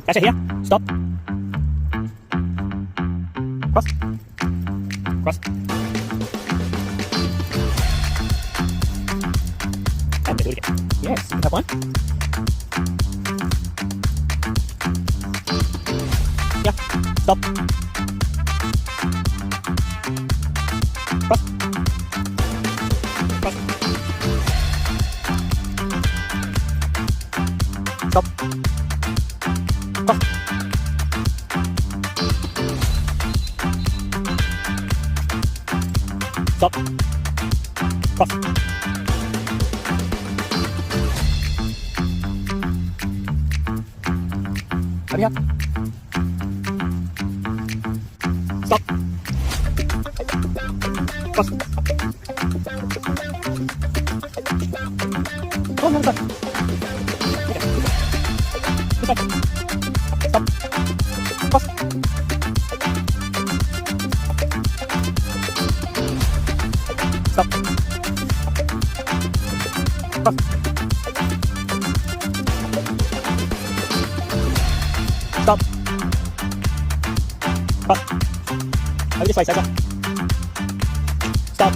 Catch it here. Stop. Cross. Cross. And do it again. Yes, you can have one. Yeah. Stop. Cross. Cross. Stop. Cross. Stop. Cross. Come here. Stop. Cross. Go on the other side. Okay. This side. Stop. Cross. Stop. Cross. Stop. Cross. Over this way, Cesar. Stop.